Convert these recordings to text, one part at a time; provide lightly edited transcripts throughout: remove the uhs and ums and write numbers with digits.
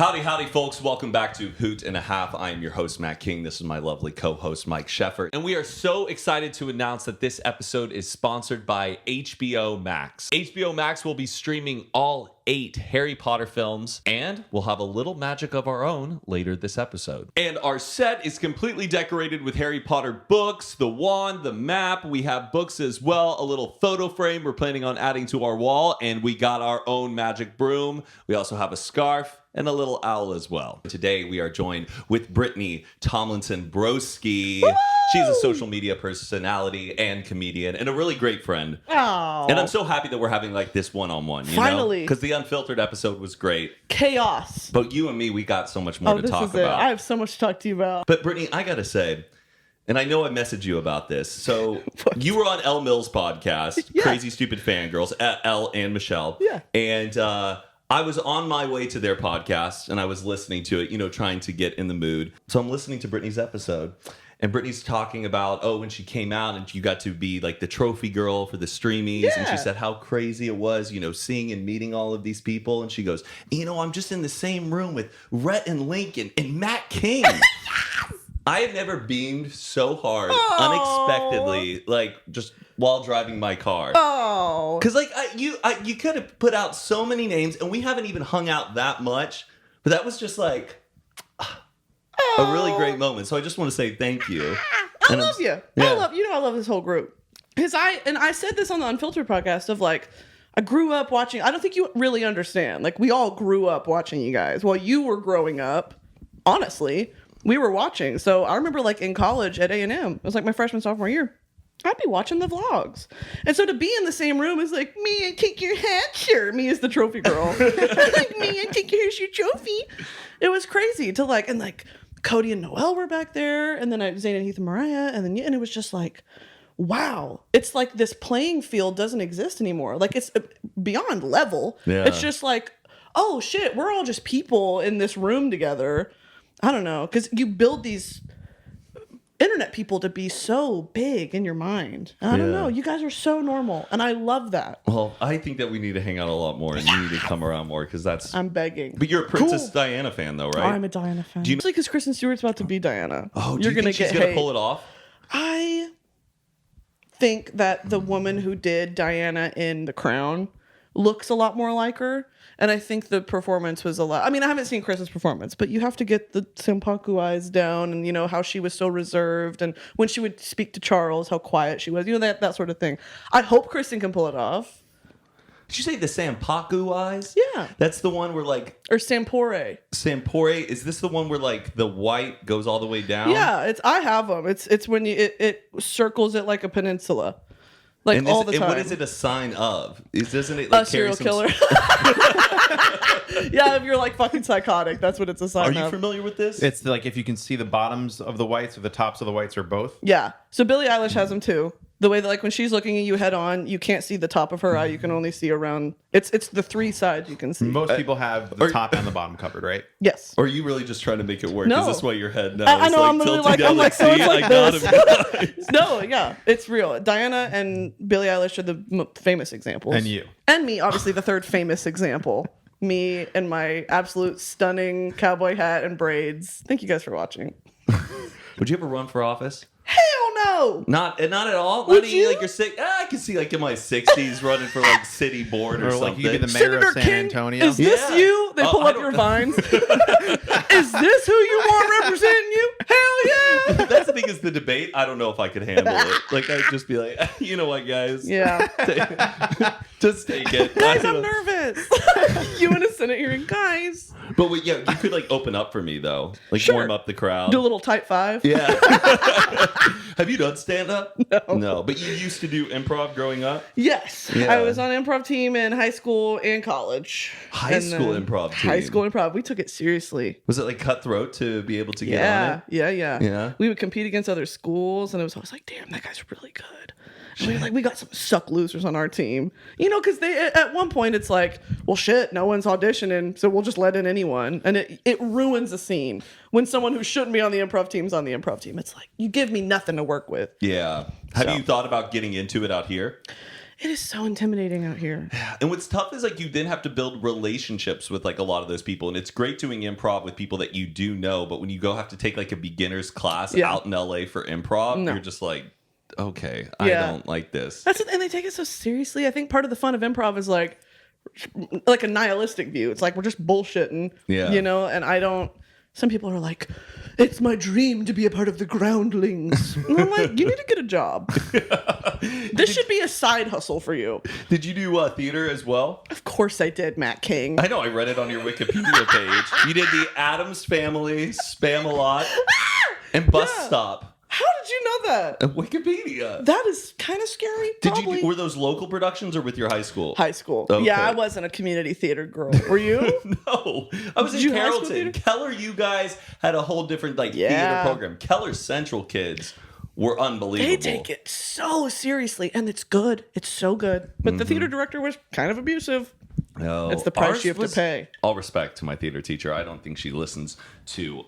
Howdy, folks. Welcome back to Hoot and a Half. I am your host, Matt King. This is my lovely co-host, Mike Sheffer. And we are so excited to announce that this episode is sponsored by HBO Max. HBO Max will be streaming all 8 Harry Potter films, and we'll have a little magic of our own later this episode. And our set is completely decorated with Harry Potter books, the wand, the map. We have books as well, a little photo frame we're planning on adding to our wall, and we got our own magic broom. We also have a scarf and a little owl as well. Today we are joined with Brittany Broski. Woo! She's a social media personality and comedian and a really great friend. Oh. And I'm so happy that we're having like this one-on-one, you Finally. know? Because the unfiltered episode was great. Chaos. But you and me, we got so much more to talk about. I have so much to talk to you about. But Brittany, I gotta say, and I know I messaged you about this. So you were on Elle Mills' podcast, Yeah. Crazy Stupid Fangirls, Elle and Michelle. Yeah. And I was on my way to their podcast and I was listening to it, you know, trying to get in the mood. So I'm listening to Brittany's episode. And Brittany's talking about, when she came out and you got to be like the trophy girl for the Streamies. Yeah. And she said how crazy it was, you know, seeing and meeting all of these people. And she goes, you know, I'm just in the same room with Rhett and Lincoln and Matt King. I have never beamed so hard, unexpectedly, like just while driving my car. Oh. Because like you could have put out so many names and we haven't even hung out that much. But that was just like a really great moment. So I just want to say thank you. I love you. Yeah. I love this whole group. Because I said this on the Unfiltered podcast of like, I grew up watching, I don't think you really understand. Like we all grew up watching you guys. While you were growing up, honestly, we were watching. So I remember like in college at A&M, it was like my freshman, sophomore year, I'd be watching the vlogs. And so to be in the same room is like, me and take your hat, sure. Me as the trophy girl. Like, me and take here's your trophy. It was crazy to like, and like Cody and Noelle were back there. And then Zayn and Heath and Mariah. And it was just like, wow. It's like this playing field doesn't exist anymore. Like it's beyond level. Yeah. It's just like, oh shit, we're all just people in this room together. I don't know. Because you build these internet people to be so big in your mind. I don't know. You guys are so normal. And I love that. Well, I think that we need to hang out a lot more and you need to come around more because that's... I'm begging. But you're a Princess Diana fan though, right? I'm a Diana fan. Especially because Kristen Stewart's about to be Diana. Oh, do you're you think she's going to pull it off? I think that the woman who did Diana in The Crown looks a lot more like her. And I think the performance was a lot. I mean, I haven't seen Chris's performance, but you have to get the Senpaku eyes down and, you know, how she was so reserved. And when she would speak to Charles, how quiet she was, you know, that sort of thing. I hope Kristen can pull it off. Did you say the Senpaku eyes? Yeah. That's the one where like... Or Sampore. Sampore, is this the one where like the white goes all the way down? Yeah, I have them. It's when it circles it like a peninsula. Like and all the time. And what is it a sign of? Doesn't it like a serial killer? Yeah, if you're like fucking psychotic, that's what it's a sign of. Are you familiar with this? It's like if you can see the bottoms of the whites or the tops of the whites or both. Yeah. So Billie Eilish has them too. The way that like when she's looking at you head on, you can't see the top of her eye. You can only see around. It's the 3 sides you can see. Most people have the top and the bottom covered, right? Yes. Or are you really just trying to make it work? No. Is this why your head now I is know. like I'm literally tilted like down? I'm like so See, it's like I got this. him. No, yeah, it's real. Diana and Billie Eilish are the famous examples. And you. And me, obviously the third famous example. Me and my absolute stunning cowboy hat and braids. Thank you guys for watching. Would you ever run for office? Hell no! Not at all. Would Not even you? like you're sick. I can see like in my 60s running for like city board or, Or something. like you could be the mayor Senator of San King, Antonio. is this Yeah. you? They Oh, pull I up don't- your vines. Is this who you want representing you? Hell yeah! That's the thing is the debate. I don't know if I could handle it. Like I'd just be like, you know what, guys? Yeah. Just take it. Guys, I I'm don't know. nervous. You in a Senate hearing, guys. But wait, yeah, you could like open up for me though, like Sure. warm up the crowd. Do a little tight 5. Yeah. Have you done stand up? No. No, but you used to do improv growing up. Yes. Yeah. I was on improv team in high school and college. High And, school improv team. High school improv. We took it seriously. Was it like cutthroat to be able to get on it? Yeah. Yeah. We would compete against other schools, and it was always like, damn, that guy's really good. And we got some suck losers on our team, you know, because they at one point it's like, well, shit, no one's auditioning, so we'll just let in anyone, and it ruins a scene when someone who shouldn't be on the improv team's on the improv team. It's like you give me nothing to work with. Yeah. Have So. you thought about getting into it out here? It is so intimidating out here. And what's tough is like you then have to build relationships with like a lot of those people, and it's great doing improv with people that you do know, but when you go have to take like a beginner's class out in LA for improv, you're just like, okay, I don't like this. And they take it so seriously. I think part of the fun of improv is like a nihilistic view. It's like we're just bullshitting, you know. And I don't. Some people are like, it's my dream to be a part of the Groundlings. And I'm like, you need to get a job. This should be a side hustle for you. Did you do theater as well? Of course I did, Matt King. I know, I read it on your Wikipedia page. You did the Addams Family, Spam-A-Lot, and Bus Stop. How did you know that? Wikipedia. That is kind of scary. Were those local productions or with your high school? High school. Okay. Yeah, I wasn't a community theater girl. Were you? No. I was in Carrollton. Keller, you guys had a whole different theater program. Keller Central kids were unbelievable. They take it so seriously, and it's good. It's so good. But the theater director was kind of abusive. No. It's the price you have to pay. All respect to my theater teacher. I don't think she listens to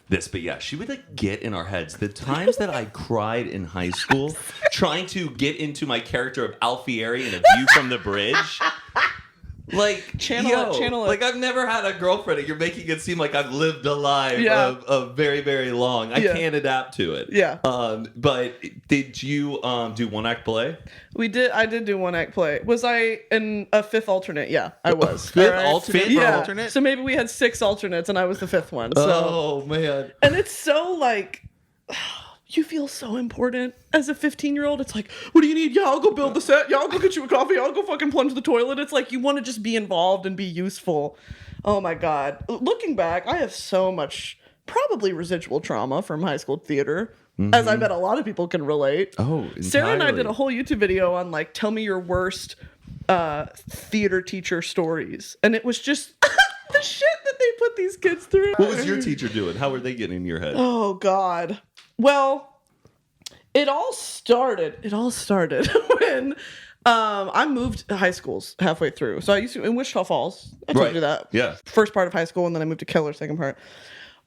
this, but yeah, she would get in our heads. The times that I cried in high school trying to get into my character of Alfieri in A View from the Bridge. Channel it. I've never had a girlfriend, and you're making it seem like I've lived a life of very, very long. I can't adapt to it. Yeah. But did you do one-act play? I did do one-act play. Was I in a fifth alternate? Yeah, I was. Fifth alternate? Yeah. Alternate? So maybe we had 6 alternates, and I was the 5th one. So. Oh, man. And it's so you feel so important as a 15-year-old. It's like, what do you need? Yeah, I'll go build the set. Yeah, I'll go get you a coffee. I'll go fucking plunge the toilet. It's like you want to just be involved and be useful. Oh my God. Looking back, I have so much probably residual trauma from high school theater, as I bet a lot of people can relate. Oh, entirely. Sarah and I did a whole YouTube video on tell me your worst theater teacher stories. And it was just the shit that they put these kids through. What was your teacher doing? How were they getting in your head? Oh God. Well, it all started when I moved high schools halfway through. So I used to in Wichita Falls. I told you that. Yeah. First part of high school, and then I moved to Keller, second part.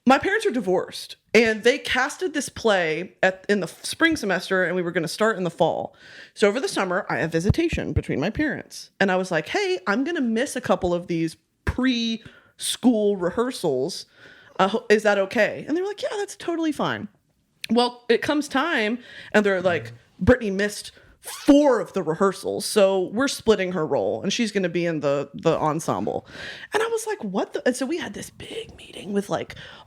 My parents are divorced, and they casted this play in the spring semester, and we were going to start in the fall. So over the summer, I have visitation between my parents, and I was like, "Hey, I'm going to miss a couple of these pre-school rehearsals. Is that okay?" And they were like, "Yeah, that's totally fine." Well, it comes time, and they're like, Brittany missed 4 of the rehearsals, so we're splitting her role, and she's going to be in the ensemble. And I was like, what the? And so we had this big meeting with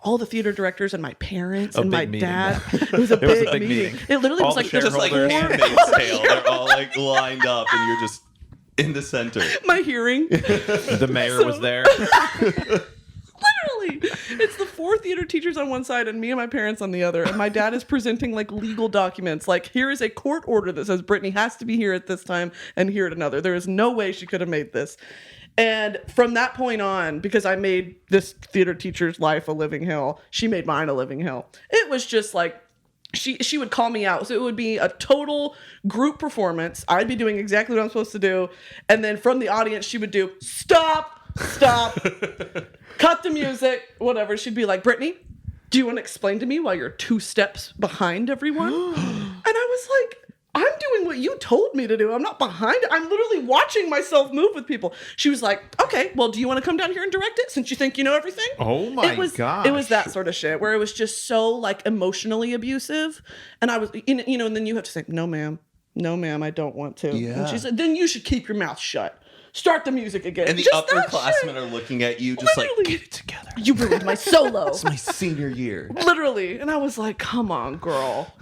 all the theater directors and my parents and my dad. It was a big meeting. It literally was just like Handmaid's Tale. They're all lined up, and you're just in the center. My hearing. The mayor was there. Literally, it's the 4 theater teachers on one side and me and my parents on the other, and my dad is presenting legal documents. Here is a court order that says Brittany has to be here at this time and here at another. There is no way she could have made this. And from that point on, because I made this theater teacher's life a living hell, she made mine a living hell. It was just she would call me out. So it would be a total group performance. I'd be doing exactly what I'm supposed to do, and then from the audience she would do stop. Cut the music, whatever. She'd be like, Brittany, do you want to explain to me why you're 2 steps behind everyone? And I was like, I'm doing what you told me to do. I'm not behind. I'm literally watching myself move with people. She was like, okay, well, do you want to come down here and direct it since you think you know everything? Oh my gosh. It was that sort of shit where it was just so emotionally abusive. And I was, and then you have to say, no, ma'am, I don't want to. Yeah. And she said, then you should keep your mouth shut. Start the music again. And the upperclassmen are looking at you just literally, get it together. You ruined my solo. It's my senior year. Literally. And I was like, come on, girl.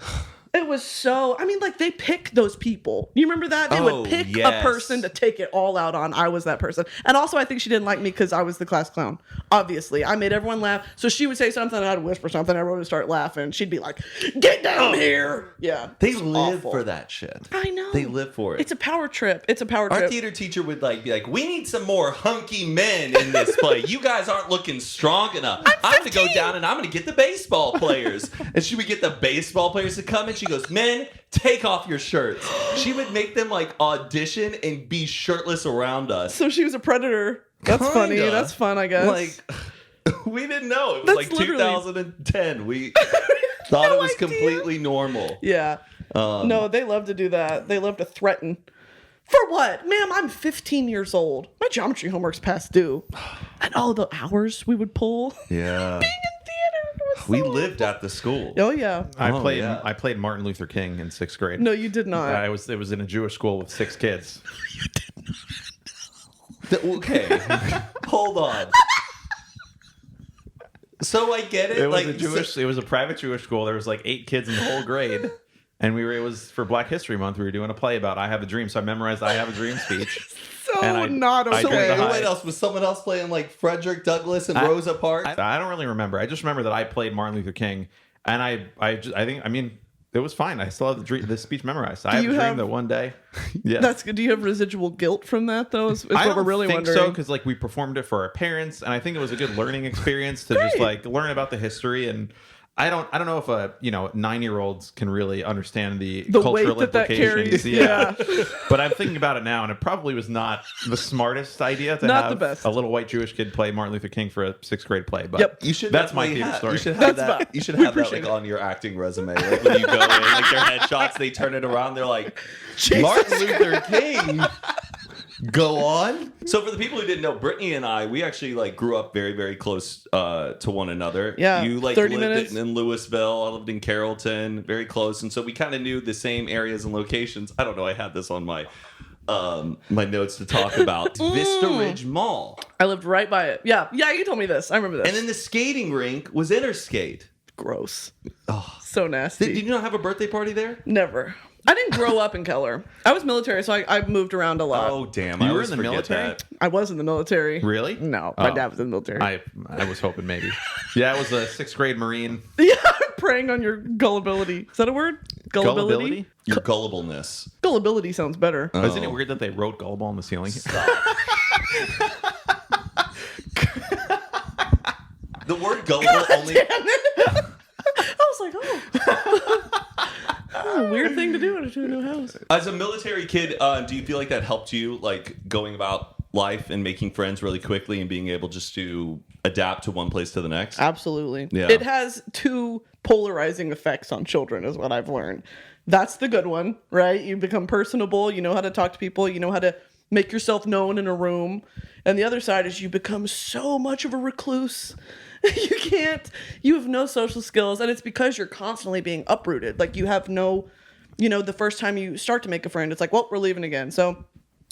It was so, they pick those people. You remember that? They would pick a person to take it all out on. I was that person. And also, I think she didn't like me because I was the class clown. Obviously. I made everyone laugh. So she would say something, I'd whisper something, everyone would start laughing. She'd be like, get down here. Yeah. They live for that shit. I know. They live for it. It's a power trip. Our theater teacher would be like, we need some more hunky men in this play. You guys aren't looking strong enough. I'm going to go down and I'm going to get the baseball players. And she would get the baseball players to come and she goes, men, take off your shirts. She would make them audition and be shirtless around us. So she was a predator. That's funny. That's fun, I guess. We didn't know. It was 2010. We thought it was completely normal. Yeah. No, they love to do that. They love to threaten For what? Ma'am, I'm 15 years old. My geometry homework's past due. And all the hours we would pull. Yeah. Being in theater was We so lived at the school. Oh, yeah. I played Martin Luther King in 6th grade. No, you did not. It was in a Jewish school with 6 kids. Okay. Hold on. So I get it. It was a private Jewish school. There was like 8 kids in the whole grade. And it was for Black History Month. We were doing a play about I Have a Dream. So I memorized I Have a Dream speech. Not okay. So what else? Was someone else playing like Frederick Douglass and Rosa Parks? I don't really remember. I just remember that I played Martin Luther King. And I think it was fine. I still have the speech memorized. I have a dream that one day. Yeah, that's good. Do you have residual guilt from that though? Is what we're really wondering. So because we performed it for our parents, and I think it was a good learning experience to just learn about the history. And I don't know if 9-year-olds can really understand the cultural weight that implications. Carries. Yeah. But I'm thinking about it now, and it probably was not the smartest idea to not have the best. A little white Jewish kid play Martin Luther King for a 6th grade play. But you should. That's my favorite story. You should have that. You should have that like on your acting resume. Like when you go in, like their headshots, they turn it around. They're like Martin Luther King. Go on. So for the people who didn't know, Brittany and I, we actually like grew up very, very close to one another. Yeah, you like 30 lived minutes. in Louisville. I lived in Carrollton, very close, and so we kind of knew the same areas and locations. I don't know. I had this on my my notes to talk about. Vista Ridge Mall. I lived right by it. Yeah, you told me this. I remember this. And then the skating rink was Interskate. Gross. Oh, so nasty. Did you not have a birthday party there? Never. I didn't grow up in Keller. I was military, so I moved around a lot. Oh, damn. You I were always in the forget military? that. I was in the military. Really? No, my dad was in the military. I was hoping maybe. Yeah, I was a 6th grade Marine. Yeah, preying on your gullibility. Is that a word? Gullibility? Your gullibleness. Gullibility sounds better. Oh. Isn't it weird that they wrote gullible on the ceiling? The word gullible only... I was like, that's a weird thing to do into a new house. As a military kid, do you feel like that helped you, like going about life and making friends really quickly and being able just to adapt to one place to the next? Absolutely. Yeah. It has 2 polarizing effects on children, is what I've learned. That's the good one, right? You become personable. You know how to talk to people. You know how to make yourself known in a room. And the other side is you become so much of a recluse. You have no social skills, and it's because you're constantly being uprooted. Like you have no, the first time you start to make a friend, it's like, well, we're leaving again. So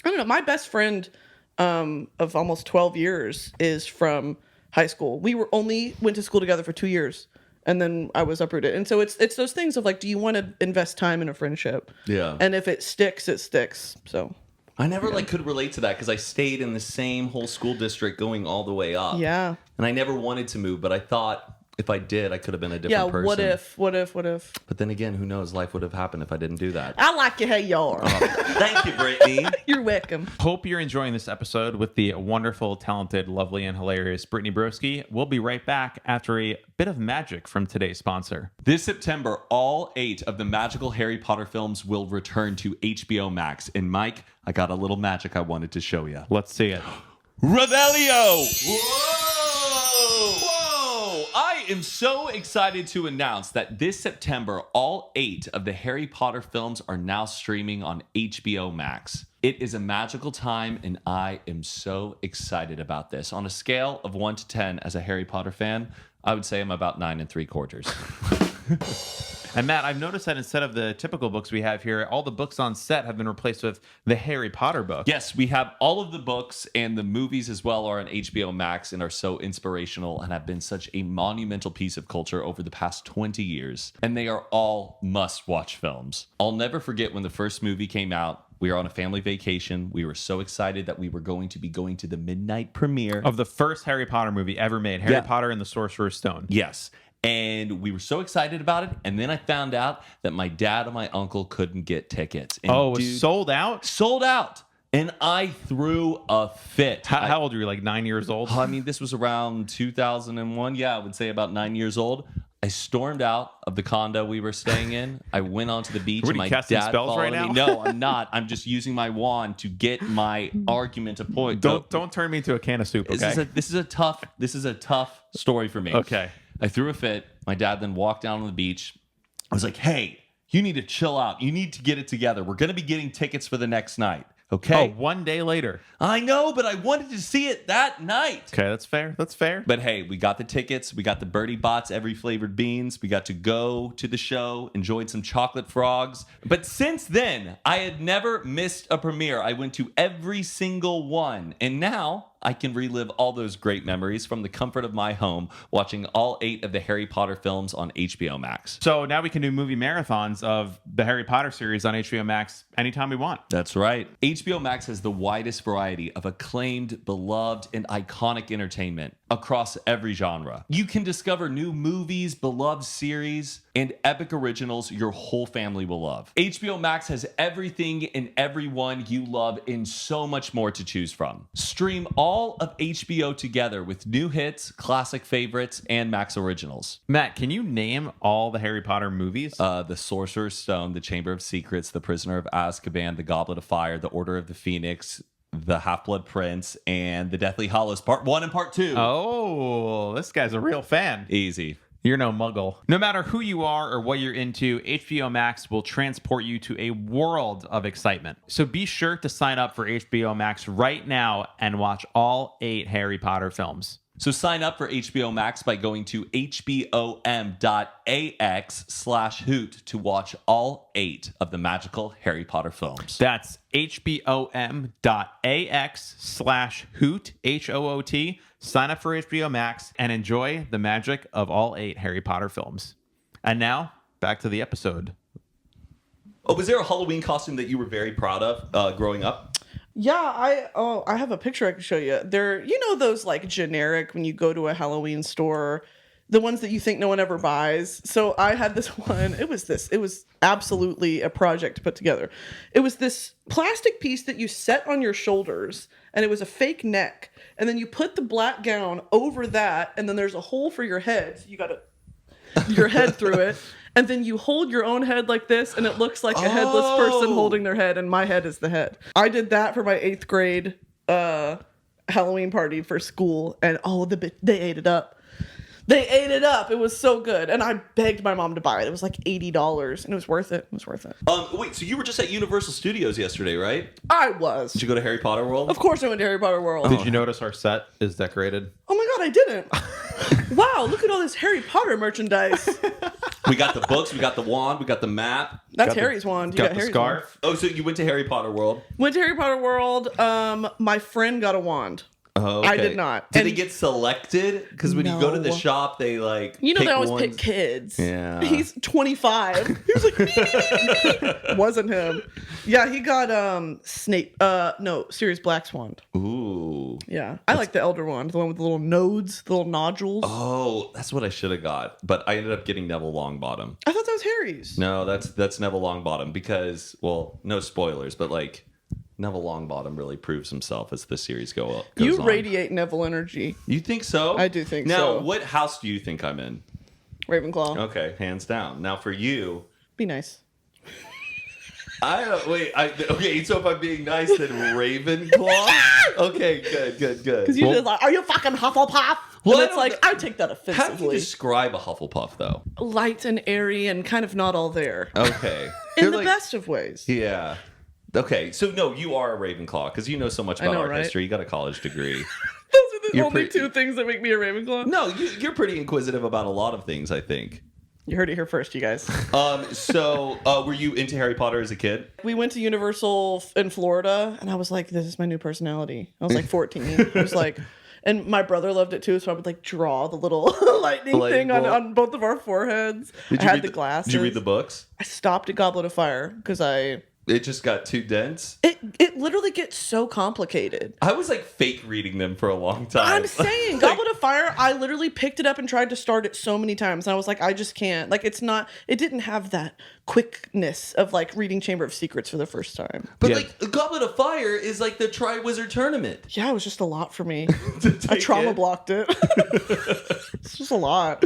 I don't know. My best friend of almost 12 years is from high school. We went to school together for 2 years, and then I was uprooted. And so it's those things of like, do you want to invest time in a friendship? Yeah. And if it sticks, it sticks. So I never could relate to that because I stayed in the same whole school district going all the way up. yeah. And I never wanted to move, but I thought if I did, I could have been a different person. What if? But then again, who knows? Life would have happened if I didn't do that. I like you how you are. Thank you, Brittany. You're welcome. Hope you're enjoying this episode with the wonderful, talented, lovely, and hilarious Brittany Broski. We'll be right back after a bit of magic from today's sponsor. This September, all 8 of the magical Harry Potter films will return to HBO Max. And Mike, I got a little magic I wanted to show you. Let's see it. Revelio! Whoa! I am so excited to announce that this September, all 8 of the Harry Potter films are now streaming on HBO Max. It is a magical time, and I am so excited about this. On a scale of 1 to 10 as a Harry Potter fan, I would say I'm about 9 3/4. And Matt, I've noticed that instead of the typical books we have here, all the books on set have been replaced with the Harry Potter book. Yes, we have all of the books, and the movies as well are on HBO Max and are so inspirational and have been such a monumental piece of culture over the past 20 years. And they are all must-watch films. I'll never forget when the first movie came out. We were on a family vacation. We were so excited that we were going to be going to the midnight premiere Of the first Harry Potter movie ever made, Harry Potter and the Sorcerer's Stone. Yes. And we were so excited about it. And then I found out that my dad and my uncle couldn't get tickets. And It was sold out? Sold out. And I threw a fit. How old were you? Like 9 years old? I mean, this was around 2001. Yeah, I would say about 9 years old. I stormed out of the condo we were staying in. I went onto the beach. What, and are my you casting dad spells followed right now? me. No, I'm not. I'm just using my wand to get my argument to point. Don't turn me into a can of soup, okay? This is a tough story for me. Okay. I threw a fit. My dad then walked down on the beach. I was like, hey, you need to chill out. You need to get it together. We're going to be getting tickets for the next night. Okay. Oh, 1 day later. I know, but I wanted to see it that night. Okay, that's fair. That's fair. But hey, we got the tickets. We got the Birdie Bots, every flavored beans. We got to go to the show, enjoyed some chocolate frogs. But since then, I had never missed a premiere. I went to every single one. And now I can relive all those great memories from the comfort of my home, watching all 8 of the Harry Potter films on HBO Max. So now we can do movie marathons of the Harry Potter series on HBO Max anytime we want. That's right. HBO Max has the widest variety of acclaimed, beloved, and iconic entertainment across every genre. You can discover new movies, beloved series, and epic originals your whole family will love. HBO Max has everything and everyone you love and so much more to choose from. Stream all of HBO together with new hits, classic favorites, and Max originals. Matt, can you name all the Harry Potter movies? The Sorcerer's Stone, The Chamber of Secrets, The Prisoner of Azkaban, The Goblet of Fire, The Order of the Phoenix, The Half-Blood Prince, and The Deathly Hallows Part 1 and Part 2. Oh, this guy's a real fan. Easy. You're no muggle. No matter who you are or what you're into, HBO Max will transport you to a world of excitement. So be sure to sign up for HBO Max right now and watch all 8 Harry Potter films. So sign up for HBO Max by going to hbom.ax/hoot to watch all 8 of the magical Harry Potter films. That's hbom.ax/hoot, HOOT. Sign up for HBO Max and enjoy the magic of all 8 Harry Potter films. And now, back to the episode. Oh, was there a Halloween costume that you were very proud of growing up? Yeah, I have a picture I can show you. They're, those like generic when you go to a Halloween store, the ones that you think no one ever buys. So I had this one. It was absolutely a project to put together. It was this plastic piece that you set on your shoulders, and it was a fake neck. And then you put the black gown over that, and then there's a hole for your head. So you got your head through it. And then you hold your own head like this, and it looks like a headless person holding their head, and my head is the head. I did that for my 8th grade Halloween party for school, and they ate it up. They ate it up. It was so good. And I begged my mom to buy it. It was like $80, and it was worth it. It was worth it. Wait, so you were just at Universal Studios yesterday, right? I was. Did you go to Harry Potter World? Of course I went to Harry Potter World. Did you notice our set is decorated? Oh my God, I didn't. Wow, look at all this Harry Potter merchandise. We got the books, we got the wand, we got the map. That's Harry's wand. You got the Harry's scarf. wand. Oh, so you went to Harry Potter World? Went to Harry Potter World. My friend got a wand. Oh, okay. I did not. Did it get selected? Because when you go to the shop, they they always pick kids. Yeah. He's 25. He was like, wasn't him. Yeah, he got Snape. No, Sirius Black's wand. Ooh. Yeah, I like the Elder wand, the one with the little nodes, the little nodules. Oh, that's what I should have got, but I ended up getting Neville Longbottom. I thought that was Harry's. No, that's Neville Longbottom because, well, no spoilers, but like Neville Longbottom really proves himself as the series goes You on. radiate Neville energy. You think so? I do think so. so. Now, what house do you think I'm in? Ravenclaw. Okay, hands down. Now, for you, Be nice. Okay, so if I'm being nice, then Ravenclaw. Okay, good. Because you just like, are you fucking Hufflepuff? Well, And it's like, I take that How do you offensively. describe a Hufflepuff, though? Light and airy and kind of not all there. Okay, In They're the like- best of ways. Yeah. Okay, so no, you are a Ravenclaw because you know so much about know, art right? history. You got a college degree. Those are the You're only pretty- 2 things that make me a Ravenclaw. No, you're pretty inquisitive about a lot of things, I think. You heard it here first, you guys. So were you into Harry Potter as a kid? We went to Universal in Florida, and I was like, this is my new personality. I was like 14. I was like, and my brother loved it too, so I would like draw the little lightning thing on both of our foreheads. I had the glasses. Did you read the books? I stopped at Goblet of Fire because It just got too dense. it literally gets so complicated. I was like fake reading them for a long time. I'm saying Goblet of Fire, I literally picked it up and tried to start it so many times. And I was like, I just can't. Like, it didn't have that quickness of like reading Chamber of Secrets for the first time. But Yeah. like Goblet of Fire is like the Tri-Wizard Tournament. Yeah, it was just a lot for me. To I take trauma in. blocked it. It's just a lot.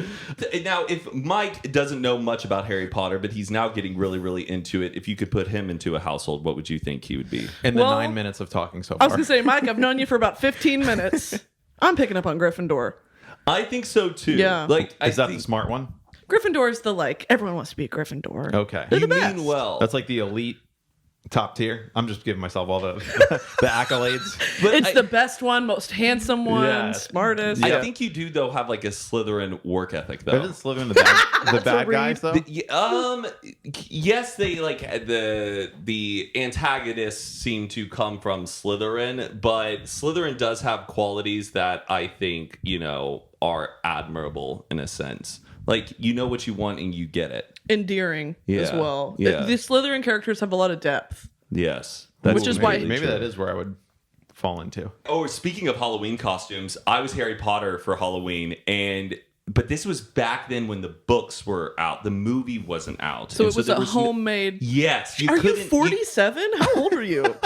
Now, if Mike doesn't know much about Harry Potter, but he's now getting really, really into it, if you could put him into a household, what would you think he would be? In the Well, 9 minutes of talking so I far. was gonna say, Mike, I've known you for about 15 minutes. I'm picking up on Gryffindor. I think so too. Yeah. Like, Is that think the smart one? Gryffindor is the like everyone wants to be a Gryffindor. Okay. They're you the best. mean well. That's like the elite Top tier. I'm just giving myself all the the accolades. But It's the best one, most handsome one, Yeah. smartest. I think you do though have like a Slytherin work ethic though. Isn't Slytherin the bad guys though? Yes, they like the antagonists seem to come from Slytherin, but Slytherin does have qualities that I think, are admirable in a sense. Like, you know what you want and you get it. Endearing as Yeah. well. Yeah. The Slytherin characters have a lot of depth. Yes. Which is why- Maybe that is where I would fall into. Oh, speaking of Halloween costumes, I was Harry Potter for Halloween, but this was back then when the books were out. The movie wasn't out. So And it was there a homemade. Yes. Are you 47? How old are you?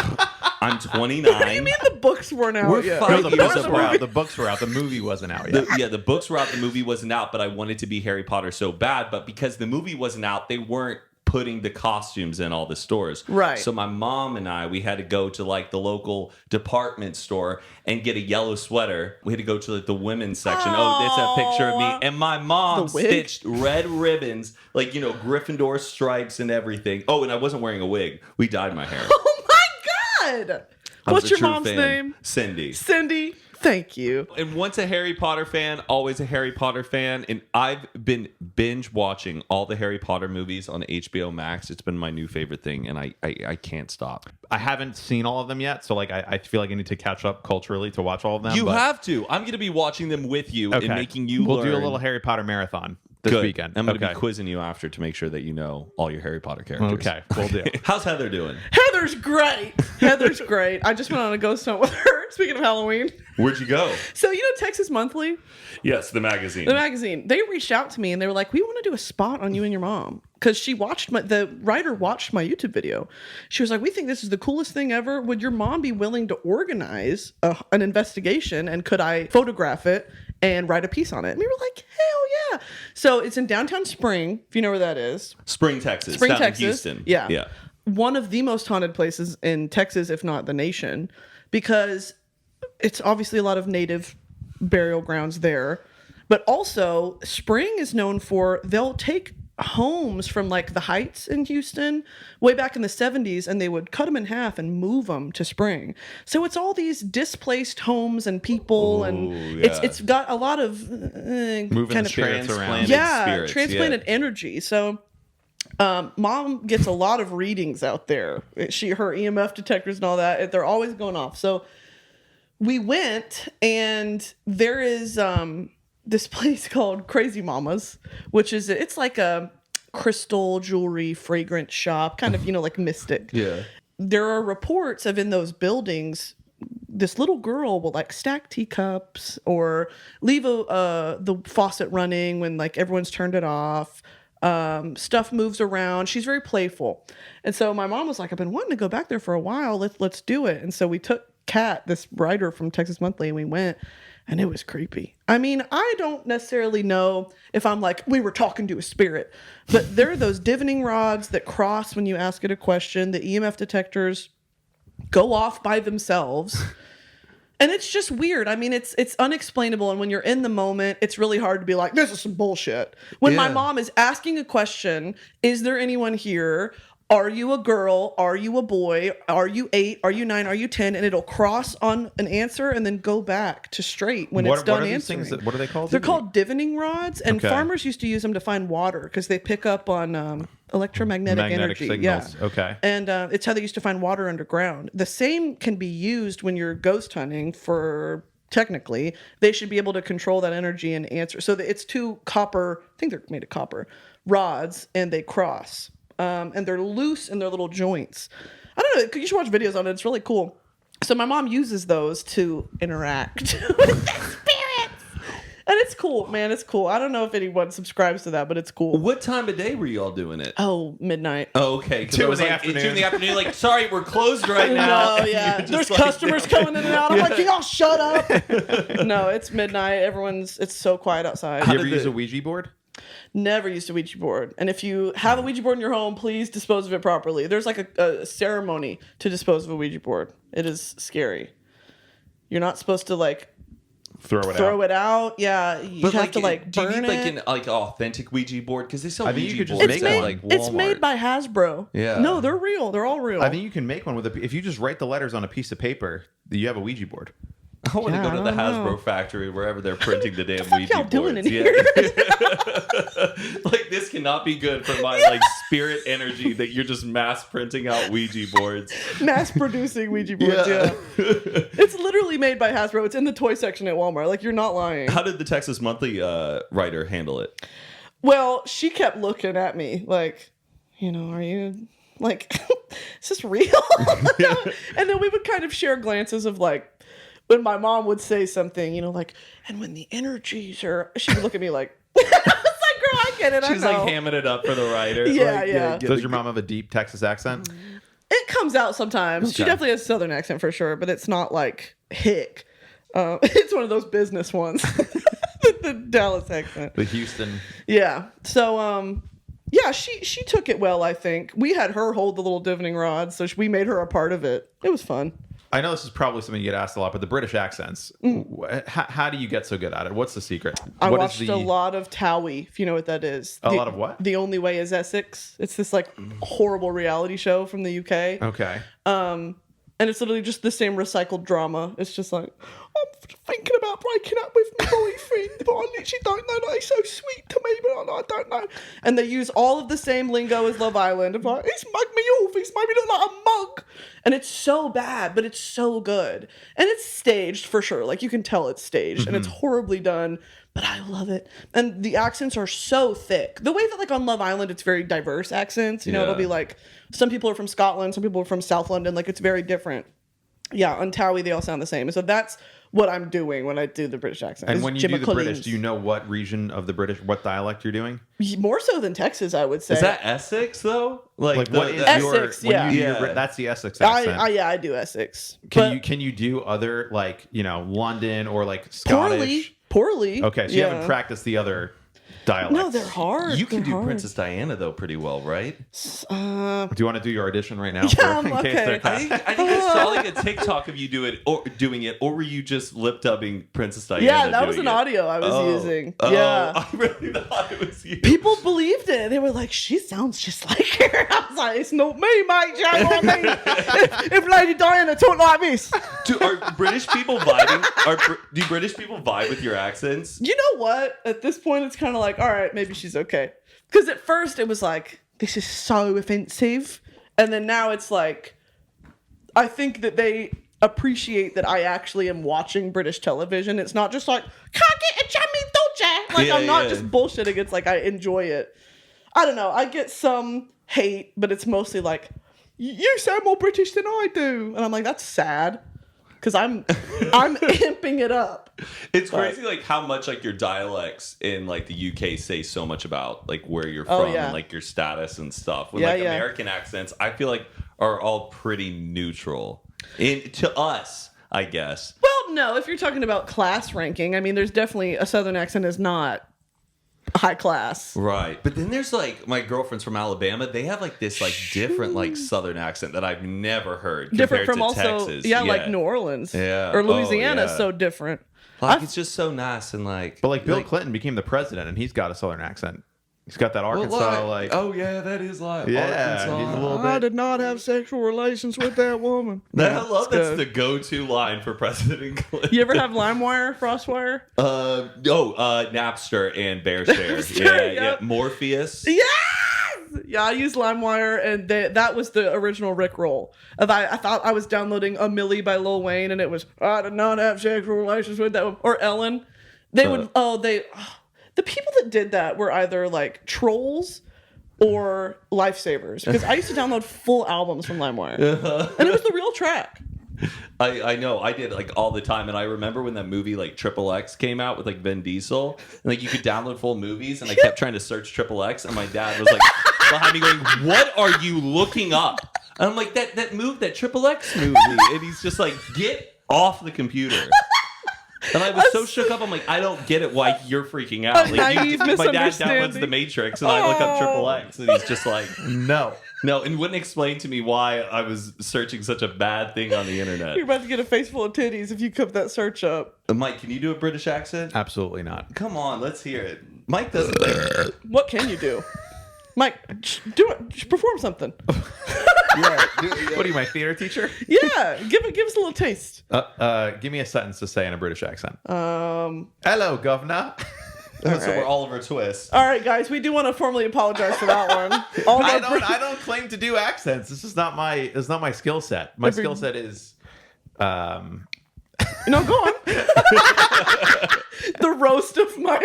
I'm 29. What do you mean the books weren't out We're yet? fine. No, the Years books of were movie. out. The books were out. The movie wasn't out yet. The books were out. The movie wasn't out, but I wanted to be Harry Potter so bad. But because the movie wasn't out, they weren't putting the costumes in all the stores. Right. So my mom and we had to go to like the local department store and get a yellow sweater. We had to go to like the women's section. Oh, it's a picture of me. And my mom The wig? stitched red ribbons, like, Gryffindor stripes and everything. Oh, and I wasn't wearing a wig. We dyed my hair. Oh my God. I was What's a your true mom's fan. name? Cindy. Cindy. Thank you. And once a Harry Potter fan, always a Harry Potter fan. And I've been binge watching all the Harry Potter movies on HBO Max. It's been my new favorite thing, and I can't stop. I haven't seen all of them yet, so like I feel like I need to catch up culturally to watch all of them. You but- have to. I'm going to be watching them with you Okay. and making you We'll learn. do a little Harry Potter marathon this Good. weekend. I'm going to Okay. be quizzing you after to make sure that you know all your Harry Potter characters. Okay, we'll do. How's Heather doing? Heather's great. Heather's great. I just went on a ghost hunt with her. Speaking of Halloween. Where'd you go? So, Texas Monthly, Yes, the magazine. the magazine, they reached out to me and they were like, we want to do a spot on you and your mom. Because the writer watched my YouTube video. She was like, we think this is the coolest thing ever. Would your mom be willing to organize an investigation? And could I photograph it and write a piece on it? And we were like, hell yeah. So it's in downtown Spring, if you know where that is. Spring, Texas. Spring, down in Texas. Houston. Yeah. Yeah. One of the most haunted places in Texas, if not the nation, because it's obviously a lot of native burial grounds there. But also, Spring is known for, they'll take homes from like the Heights in Houston way back in the 70s, and they would cut them in half and move them to Spring. So it's all these displaced homes and people, and yeah. it's got a lot of Moving kind the of spirits around. Spirits, transplanted energy. So mom gets a lot of readings out there. Her EMF detectors and all that, they're always going off. So we went, and there is this place called Crazy Mama's, which is, it's like a crystal jewelry fragrance shop, kind of, like Mystic. Yeah. There are reports of, in those buildings, this little girl will like stack teacups or leave the faucet running when like everyone's turned it off. Stuff moves around. She's very playful. And so my mom was like, I've been wanting to go back there for a while. Let's do it. And so we took Kat, this writer from Texas Monthly, and we went, and it was creepy. I mean, I don't necessarily know if I'm like, we were talking to a spirit, but there are those divining rods that cross when you ask it a question. The EMF detectors go off by themselves. And it's just weird. I mean, it's unexplainable. And when you're in the moment, it's really hard to be like, this is some bullshit. When my Yeah. mom is asking a question, is there anyone here? Are you a girl? Are you a boy? Are you 8? Are you 9? Are you 10? And it'll cross on an answer and then go back to straight when it's done what are these answering. things what are they called? They're called divining rods, and Okay. farmers used to use them to find water because they pick up on electromagnetic magnetic energy. signals. Yeah. Okay. And it's how they used to find water underground. The same can be used when you're ghost hunting for, technically, they should be able to control that energy and answer. So it's two copper, I think they're made of copper, rods, and they cross. And they're loose in their little joints. I don't know. You should watch videos on it. It's really cool. So my mom uses those to interact with the spirits. And it's cool, man. It's cool. I don't know if anyone subscribes to that, but it's cool. What time of day were you all doing it? Oh, midnight. Oh, okay. 'Cause 2 I in was the like, afternoon. 2 in the afternoon. Like, sorry, we're closed right now. No, yeah. You're There's just like- customers coming in and out. I'm like, can y'all shut up? No, it's midnight. It's so quiet outside. Do you ever did use the- a Ouija board? Never used a Ouija board. And if you have a Ouija board in your home, please dispose of it properly. There's like a ceremony to dispose of a Ouija board. It is scary. You're not supposed to like throw it out. Yeah, you have to like do you burn need it. an authentic Ouija board? Because they sell I think Ouija you could just boards make at one. like Walmart. It's made by Hasbro. Yeah. No, they're real. They're all real. I think you can make one with if you just write the letters on a piece of paper, you have a Ouija board. I want to go to the I don't Hasbro know. factory, wherever they're printing the damn fuck Ouija y'all boards. doing in Yeah. here? Like, this cannot be good for my like spirit energy that you're just mass printing out Ouija boards. Mass producing Ouija boards. Yeah. It's literally made by Hasbro. It's in the toy section at Walmart. Like, you're not lying. How did the Texas Monthly writer handle it? Well, she kept looking at me like, are you like, is this real? And then we would kind of share glances of like, when my mom would say something, like, and when the energies are, she would look at me like, I was like, girl, I get it. She's I know. like hamming it up for the writer. Yeah, Like, yeah. Does your mom have a deep Texas accent? It comes out sometimes. She Okay. definitely has a Southern accent for sure, but it's not like hick. It's one of those business ones. the Dallas accent. The Houston. Yeah. So, yeah, she took it well, I think. We had her hold the little divining rod, so we made her a part of it. It was fun. I know this is probably something you get asked a lot, but the British accents, how do you get so good at it? What's the secret? I What is watched a lot of Towie, if you know what that is. A lot of what? The Only Way is Essex. It's this like horrible reality show from the UK. Okay. And it's literally just the same recycled drama. It's just like, I'm thinking about breaking up with my boyfriend, but I literally don't know that he's so sweet to me, but I don't know. And they use all of the same lingo as Love Island. Of like, he's mugged me off, he's made me look like a mug. And it's so bad, but it's so good. And it's staged for sure. Like, you can tell it's staged and it's horribly done, but I love it. And the accents are so thick. The way that like on Love Island, it's very diverse accents. It'll Yeah. be like, some people are from Scotland, some people are from South London. Like, it's very different. Yeah, on Towie, they all sound the same. And so that's what I'm doing when I do the British accent. And It's when you Jim do the British, McCullings. do you know what region of the British, what dialect you're doing? More so than Texas, I would say. Is that Essex though? Like what is Essex, your, yeah. when you do Yeah. your, that's the Essex accent. I do Essex. Can you do other like, London or like Scottish? Poorly. Okay, so you haven't practiced the other dialects. No, they're hard. You can They're do hard. Princess Diana though pretty well, right? Do you want to do your audition right now? Yeah, in case okay. they're- I think I saw like a TikTok of you doing it, or were you just lip dubbing Princess Diana? Yeah, that was doing an it? audio I was using. Oh, Yeah. I really thought it was you. People believed it. They were like, she sounds just like her. I was like, it's not me, mate. Do you know what I mean? if Lady Diana talked like this. Are British people vibing? Do British people vibe with your accents? You know what? At this point, it's kind of like, all right, maybe she's okay. Because at first it was like, this is so offensive. And then now it's like, I think that they appreciate that I actually am watching British television. It's not just like, can't get a jammy dodger. Like, Yeah, I'm not yeah. just bullshitting. It's like, I enjoy it. I don't know. I get some hate, but it's mostly like, you sound more British than I do. And I'm like, that's sad. Because I'm amping it up. It's crazy, like how much like your dialects in like the UK say so much about like where you're from yeah. and like your status and stuff. When Yeah, like yeah. American accents, I feel like are all pretty neutral to us, I guess. Well, no, if you're talking about class ranking, I mean, there's definitely a Southern accent is not high class. Right. But then there's like my girlfriends from Alabama, they have like this like different like Southern accent that I've never heard Different compared from to also, Texas. yeah, like New Orleans. Yeah. Or Oh, Louisiana is yeah. so different. Like it's just so nice and like But like Bill Clinton became the president and he's got a Southern accent. He's got that Arkansas like oh yeah, that is like yeah, Arkansas. he's a little I bit. did not have sexual relations with that woman. I love that's good. the go-to line for President Clinton. You ever have LimeWire, FrostWire? Napster and Bear Share. Napster, Yeah. yep. Morpheus. Yes! Yeah, I used LimeWire, and that was the original Rickroll. I thought I was downloading A Millie by Lil Wayne, and it was, I did not have sexual relations with that woman. Or Ellen. The people that did that were either like trolls or lifesavers. Because I used to download full albums from LimeWire. And it was the real track. I know I did like all the time, and I remember when that movie like Triple X came out with like Vin Diesel, and like you could download full movies, and I kept trying to search Triple X, and my dad was like behind me going, "What are you looking up?" And I'm like, that Triple X movie," and he's just like, "Get off the computer." And I was so shook up. I'm like, I don't get it. Why you're freaking out? A Like, naive my dad downloads misunderstanding. The Matrix, and I look up Triple X, and he's just like, No. No, and wouldn't explain to me why I was searching such a bad thing on the internet. You're about to get a face full of titties if you cook that search up. Mike, can you do a British accent? Absolutely not. Come on, let's hear it. Mike doesn't like What can you do? Mike, do it. Perform something. What are you, my theater teacher? Yeah, give us a little taste. Give me a sentence to say in a British accent. Hello, governor. So we're Oliver Twist. All right, guys, we do want to formally apologize for that one. I don't claim to do accents. This is not my skill set. My skill set is No, go on. The roast of Mike.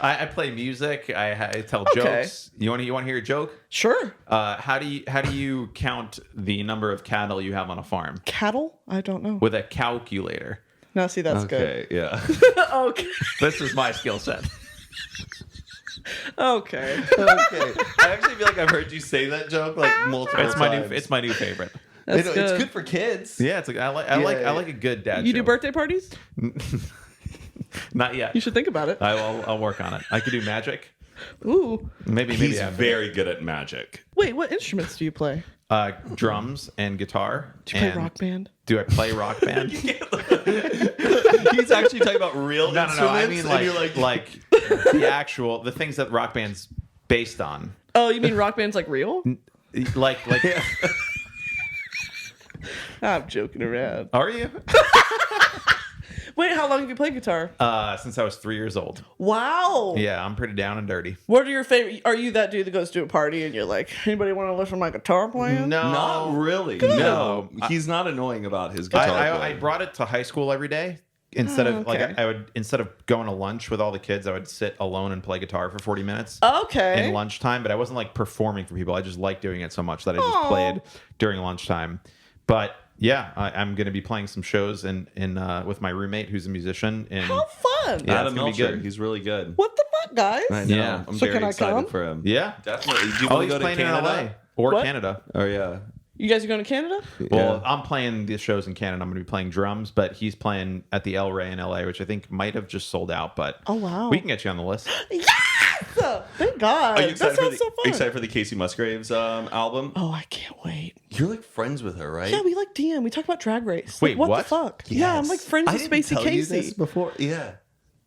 I play music. I tell jokes. You want to hear a joke? Sure. How do you count the number of cattle you have on a farm? Cattle? I don't know. With a calculator. No, see, that's Okay, yeah. good. Okay. This is my skill set. Okay. Okay. I actually feel like I've heard you say that joke like multiple times. It's my new favorite. That's It's good for kids. Yeah, it's like I like a good dad You joke. do birthday parties? Not yet. You should think about it. I'll work on it. I could do magic. Ooh. Maybe He's after. very good at magic. Wait, what instruments do you play? Drums and guitar. Do you play rock band? Do I play rock band? He's actually talking about real instruments. No. I mean and you're like the things that rock band's based on. Oh, you mean rock band's like real? Like I'm joking around. Are you? Wait, how long have you played guitar? Since I was 3 years old. Wow. Yeah, I'm pretty down and dirty. What are your favorite? Are you that dude that goes to a party and you're like, anybody want to listen to my guitar playing? No, Not really. Good. No. He's not annoying about his guitar I playing. brought it to high school every day. Instead of okay. I would instead of going to lunch with all the kids, I would sit alone and play guitar for 40 minutes Okay. in lunchtime. But I wasn't like performing for people. I just liked doing it so much that I just Aw. played during lunchtime. But yeah, I'm going to be playing some shows in with my roommate who's a musician. And How fun. Yeah, Adam it's gonna be Melcher. good. He's really good. What the fuck, guys? I know. Yeah. I'm So very can I excited come? for him. yeah, Definitely. Do you oh, want to he's go to playing in LA Canada? or What? Canada. Oh, yeah. You guys are going to Canada? Well, I'm playing the shows in Canada. I'm going to be playing drums, but he's playing at the El Rey in LA, which I think might have just sold out. But Oh, wow. we can get you on the list. Yes! Thank God. Are you That excited, sounds so are you fun. excited for the Casey Musgraves album? Oh, I can't wait. You're like friends with her, right? Yeah, we like DM. We talk about Drag Race. Wait, Like, what what? the fuck? Yeah, I'm like friends with Spacey Casey. before. Yeah.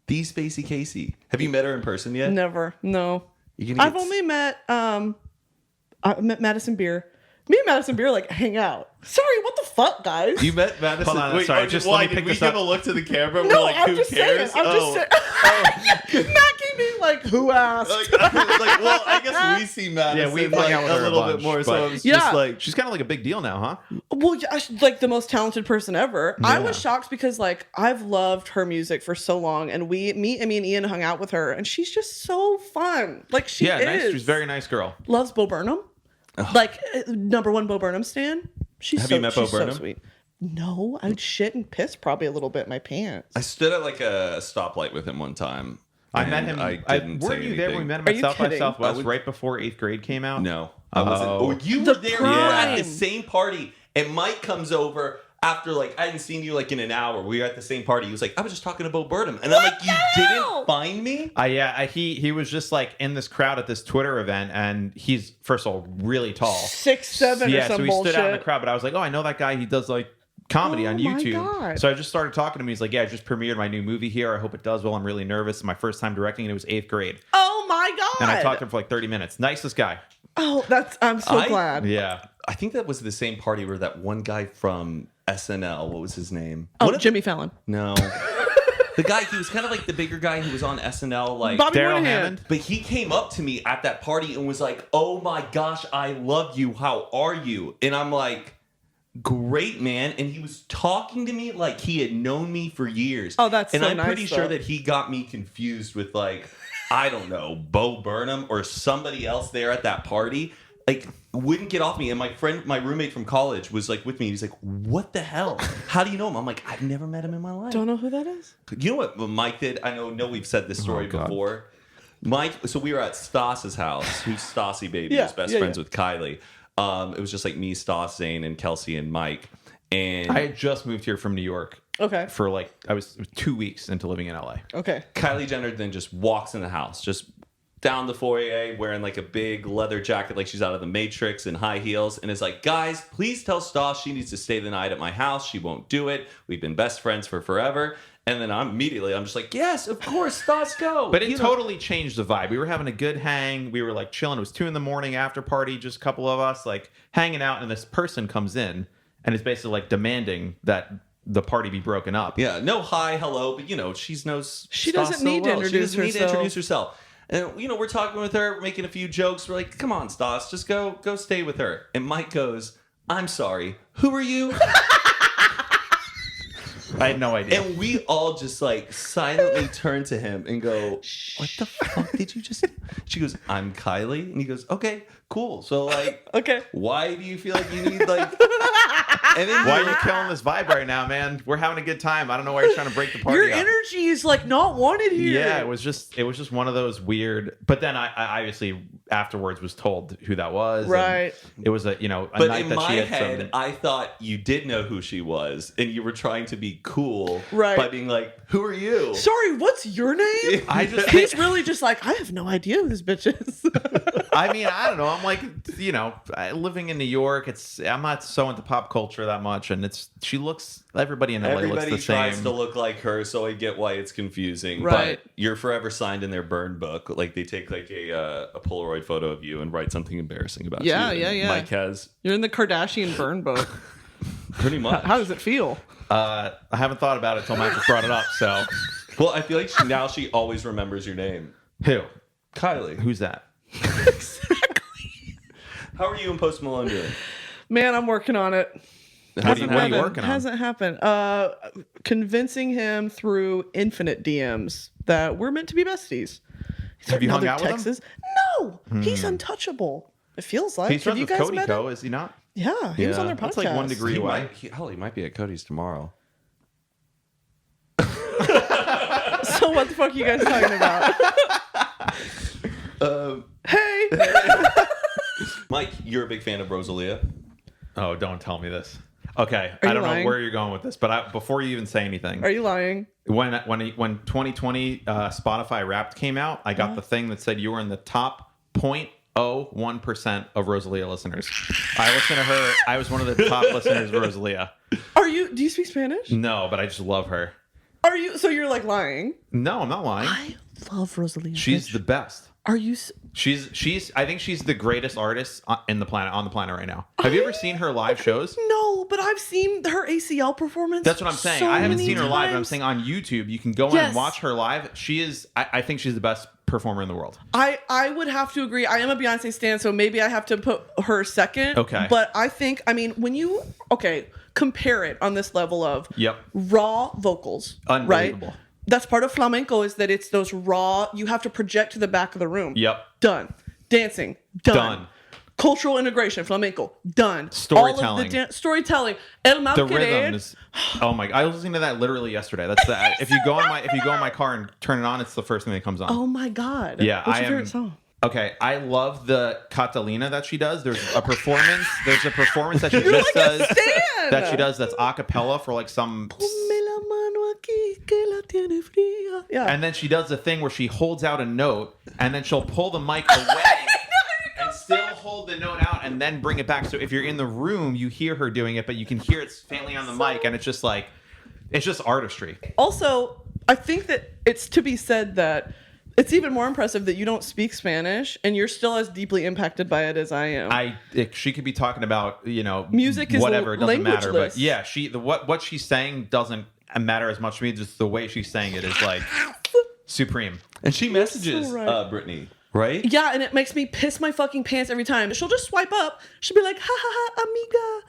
The Spacey Casey. Have you met her in person yet? Never. No. You're gonna I've get only met I met Madison Beer. Me and Madison Beer like hang out. Sorry, what the fuck, guys? You met Madison. Hold on, Wait, sorry, are- just why, let me did pick we this give up. a look to the camera? No, We're like, I'm who just cares? saying. I'm just saying. Matt came in like, who asked? like, well, I guess we see Madison Yeah, we hung out with a her a little bunch, bit more. but- So it's Yeah. just like, She's kind of like a big deal now, huh? Well, yeah, she's like the most talented person ever. I Yeah. was shocked because like I've loved her music for so long, and me and Ian hung out with her, and she's just so fun. Like she Yeah, is. nice. She's a very nice girl. Loves Bo Burnham. Like #1 Bo Burnham stan. She's Have so, you met Bo she's so Burnham? sweet. No, I would shit and piss probably a little bit in my pants. I stood at like a stoplight with him one time. I met and him. I didn't say Weren't you there when we anything. met him Are at you South by kidding? Southwest I would- right before 8th grade came out? No, I wasn't. Oh. Oh, you The were there. We were at the prime. same party, and Mike comes over after like I hadn't seen you like in an hour. We were at the same party. He was like, "I was just talking to Bo Burnham," and I'm like, "You the hell? didn't find me?" He was just like in this crowd at this Twitter event, and he's first of all really tall. 6'7" or Yeah, some so he bullshit. stood out in the crowd, but I was like, oh, I know that guy. He does like comedy Oh on my YouTube. God. So I just started talking to him. He's like, yeah, I just premiered my new movie here. I hope it does well. I'm really nervous. It's my first time directing, and it was 8th grade. Oh my God. And I talked to him for like 30 minutes. Nicest guy. Oh, I'm so glad. Yeah. I think that was the same party where that one guy from SNL. What was his name? Oh, What if- Jimmy Fallon. No. The guy, he was kind of like the bigger guy who was on SNL, like Bobby Daryl Moynihan. Hammond. But he came up to me at that party and was like, "Oh my gosh, I love you. How are you?" And I'm like, "Great, man." And he was talking to me like he had known me for years. Oh, that's and so I'm nice, pretty sure though. that he got me confused with like, I don't know, Bo Burnham or somebody else there at that party. Like, wouldn't get off me. And my roommate from college was like with me. He's like, "What the hell? How do you know him?" I'm like, "I've never met him in my life." Don't know who that is. You know what Mike did? I know we've said this story God. before. Mike, so we were at Stas's house, who's Stassi baby, Yeah, who's best yeah, friends yeah. with Kylie. It was just like me, Stas, Zane, and Kelsey and Mike. And I had just moved here from New York Okay. for like, it was 2 weeks into living in LA. Okay. Kylie Jenner then just walks in the house, just down the foyer wearing like a big leather jacket like she's out of the Matrix and high heels and is like, guys, please tell Stas she needs to stay the night at my house. She won't do it. We've been best friends for forever. And then I'm just like, yes, of course, Stas, go. But it totally changed the vibe. We were having a good hang. We were like chilling. It was 2 a.m. after party, just a couple of us like hanging out. And this person comes in and is basically like demanding that the party be broken up. Yeah, no hi, hello, but she knows She Stas doesn't so need to well. introduce She doesn't need to herself. introduce herself. And we're talking with her, we're making a few jokes. We're like, come on, Stas, just go stay with her. And Mike goes, I'm sorry, who are you? I had no idea. And we all just like silently turn to him and go, what the fuck did you just... She goes, I'm Kylie. And he goes, okay, cool. So like, Okay. why do you feel like you need like... And then Why are you killing this vibe right now, man? We're having a good time. I don't know why you're trying to break the party Your up. energy is like not wanted here. Yeah, it was just one of those weird. But then I obviously afterwards was told who that was. and Right. It was a But night in that my she had head, some. I thought you did know who she was, and you were trying to be cool Right. by being like, "Who are you?" Sorry, what's your name? I just He's really just like, I have no idea who this bitch is. I mean, I don't know. I'm like, living in New York. I'm not so into pop culture that much, and she looks. Everybody in LA Everybody looks the tries same. to look like her, so I get why it's confusing. Right. But you're forever signed in their burn book. Like they take like a Polaroid photo of you and write something embarrassing about Yeah, you. yeah, And yeah. Mike has You're in the Kardashian burn book. pretty much. How does it feel? I haven't thought about it until Matt just brought it up. So, Well, I feel like now she always remembers your name, who? Kylie. Who's that? How are you and Post Malone doing? Man, I'm working on it. What are you Happened. working on? Hasn't happened. Convincing him through infinite DMs that we're meant to be besties. He's Have you written hung other out with him? texts. No, he's untouchable. It feels like. He's Have friends you with guys Cody met him? Co, is he not? Yeah, he was on their podcast. That's like 1 degree He away. might be at Cody's tomorrow. So what the fuck are you guys talking about? Hey. Mike, you're a big fan of Rosalia. Oh, don't tell me this. Okay, Are I you don't lying? know where you're going with this, but before you even say anything, Are you lying? when 2020 Spotify Wrapped came out, I got the thing that said you were in the top 0.01% of Rosalia listeners. I listened to her. I was one of the top listeners of Rosalia. Do you speak Spanish? No, but I just love her. So you're like lying? No, I'm not lying. I love Rosalia. She's the best. Are you? She's. I think she's the greatest artist on the planet right now. Have you ever seen her live shows? No, but I've seen her ACL performance. That's what I'm saying. so I haven't many seen her live, but I'm times. saying on YouTube, you can go in Yes. and watch her live. She is. I think she's the best performer in the world. I would have to agree. I am a Beyonce stan, so maybe I have to put her second. Okay. But I mean, when you compare it on this level of Yep. raw vocals, Unbelievable. right? That's part of flamenco is that it's those raw. You have to project to the back of the room. Yep. Done. Dancing. Done. Done. Cultural integration, flamenco, done. Storytelling. All of the storytelling. El mal The querer. rhythms. Oh my! I was listening to that literally yesterday. That's the. If you go in my car and turn it on, it's the first thing that comes on. Oh my god. Yeah, What's I your am. favorite song? Okay, I love the Catalina that she does. There's a performance that she You're just like a does. stan. That she does. That's a cappella for like some. Ponme la mano aquí que la tiene fría. Yeah. And then she does the thing where she holds out a note, and then she'll pull the mic away and still hold the note out, and then bring it back. So if you're in the room, you hear her doing it, but you can hear it faintly on the mic, and it's just artistry. Also, I think that it's to be said that it's even more impressive that you don't speak Spanish and you're still as deeply impacted by it as I am. She could be talking about Music is whatever, it doesn't matter. But languageless. yeah, what she's saying doesn't matter as much to me. Just the way she's saying it is like supreme. And she messages so right. Brittany, right? Yeah, and it makes me piss my fucking pants every time. She'll just swipe up. She'll be like, ha ha ha, amiga.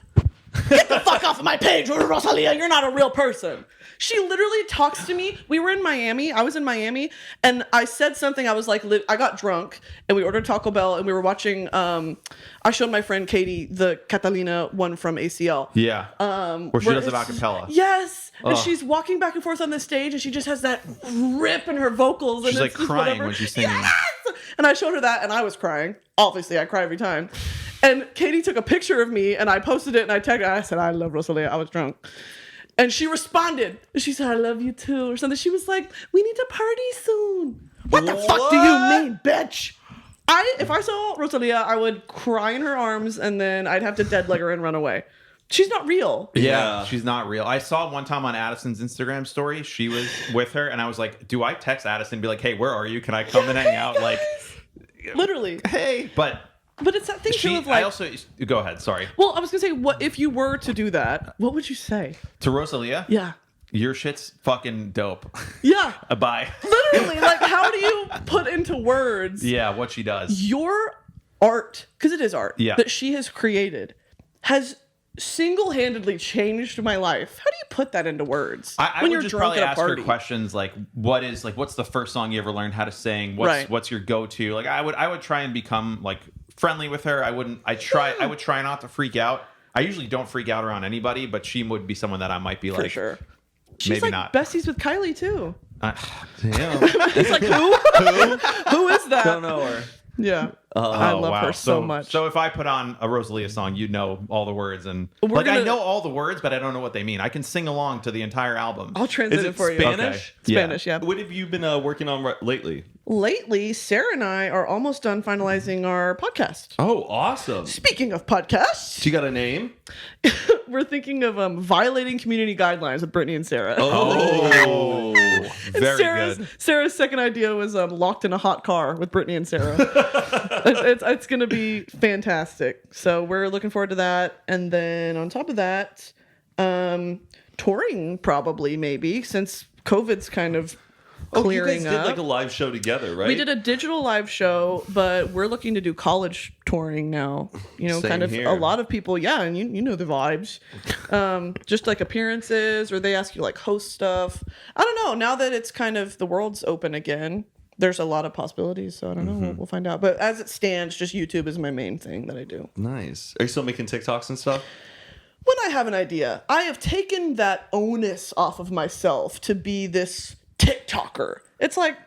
Get the fuck off of my page, Rosalia. You're not a real person. She literally talks to me. We were in Miami. I was in Miami, and I said something. I was like, I got drunk, and we ordered Taco Bell, and we were watching. I showed my friend Katie the Catalina one from ACL. Yeah. Where she does it a cappella. Yes, and Ugh. she's walking back and forth on the stage, and she just has that rip in her vocals. She's and like it's just crying whatever. when she's singing. Yes! And I showed her that, and I was crying. Obviously, I cry every time. And Katie took a picture of me, and I posted it, and I tagged her. I said, I love Rosalia. I was drunk. And she responded. She said, I love you too, or something. She was like, we need to party soon. What the fuck do you mean, bitch? If I saw Rosalia, I would cry in her arms and then I'd have to dead leg her and run away. She's not real. Yeah, she's not real. I saw one time on Addison's Instagram story, she was with her, and I was like, do I text Addison and be like, hey, where are you? Can I come and hang out? Like, literally. Hey, but it's that thing too of like. I also go ahead. Sorry. Well, I was gonna say, what if you were to do that? What would you say to Rosalia? Yeah. Your shit's fucking dope. Yeah. Bye. Literally, like, how do you put into words? Yeah, what she does. Your art, because it is art, that she has created, has single-handedly changed my life. How do you put that into words? I would just probably ask her questions like, what's the first song you ever learned how to sing? What's your go-to? Like, I would try and become like friendly with her. I would try not to freak out. I usually don't freak out around anybody, but she would be someone that I might be like, for sure. She's maybe like not. besties with Kylie too. Damn. It's like, who is that? Don't know her. Yeah. I love her so much. So if I put on a Rosalia song, you know all the words, and I know all the words, but I don't know what they mean. I can sing along to the entire album. I'll translate it for you. Spanish? Okay. Spanish, yeah. What have you been working on lately? Lately, Sarah and I are almost done finalizing our podcast. Oh, awesome. Speaking of podcasts, She got a name? we're thinking of violating community guidelines with Brittany and Sarah. Oh, very good. Sarah's second idea was locked in a hot car with Brittany and Sarah. it's going to be fantastic. So we're looking forward to that. And then on top of that, touring probably maybe, since COVID's kind of clearing you guys up. did like a live show together, right? We did a digital live show, but we're looking to do college touring now. You know, Same kind of here. a lot of people, yeah, and you know the vibes. Just like appearances, or they ask you like host stuff. I don't know. Now that it's kind of the world's open again, there's a lot of possibilities. So I don't know. We'll find out. But as it stands, just YouTube is my main thing that I do. Nice. Are you still making TikToks and stuff? When I have an idea, I have taken that onus off of myself to be this TikToker. It's like,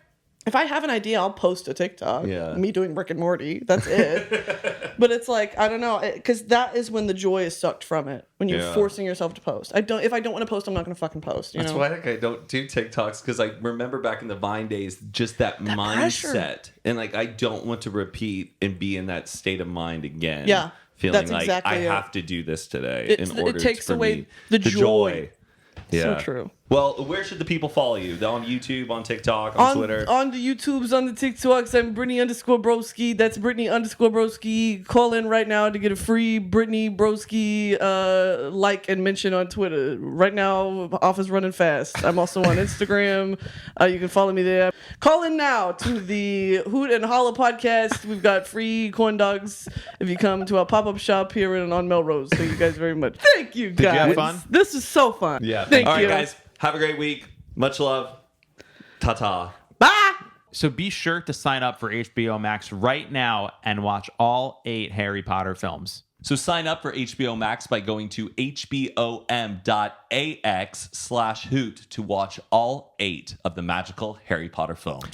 if I have an idea, I'll post a TikTok. Yeah. Me doing Rick and Morty. That's it. But it's like, I don't know, because that is when the joy is sucked from it. When you're forcing yourself to post. If I don't want to post, I'm not going to fucking post. That's why I don't do TikToks, because I remember back in the Vine days, just that mindset. Pressure. And like, I don't want to repeat and be in that state of mind again. Yeah. Feeling That's like exactly I it. have to do this today in order it takes for away me the joy. Yeah. So true. Well, where should the people follow you? On YouTube, on TikTok, on Twitter? On the YouTubes, on the TikToks, I'm Brittany_Broski. That's Brittany_Broski. Call in right now to get a free Brittany Broski like and mention on Twitter. Right now, office running fast. I'm also on Instagram. You can follow me there. Call in now to the Hoot and Holla podcast. We've got free corn dogs if you come to our pop-up shop here on Melrose. Thank you guys very much. Thank you, guys. Did you have fun? This is so fun. Yeah. Thank All you. right, guys. Have a great week. Much love. Ta-ta. Bye. So be sure to sign up for HBO Max right now and watch all 8 Harry Potter films. So sign up for HBO Max by going to hbom.ax/hoot to watch all 8 of the magical Harry Potter films.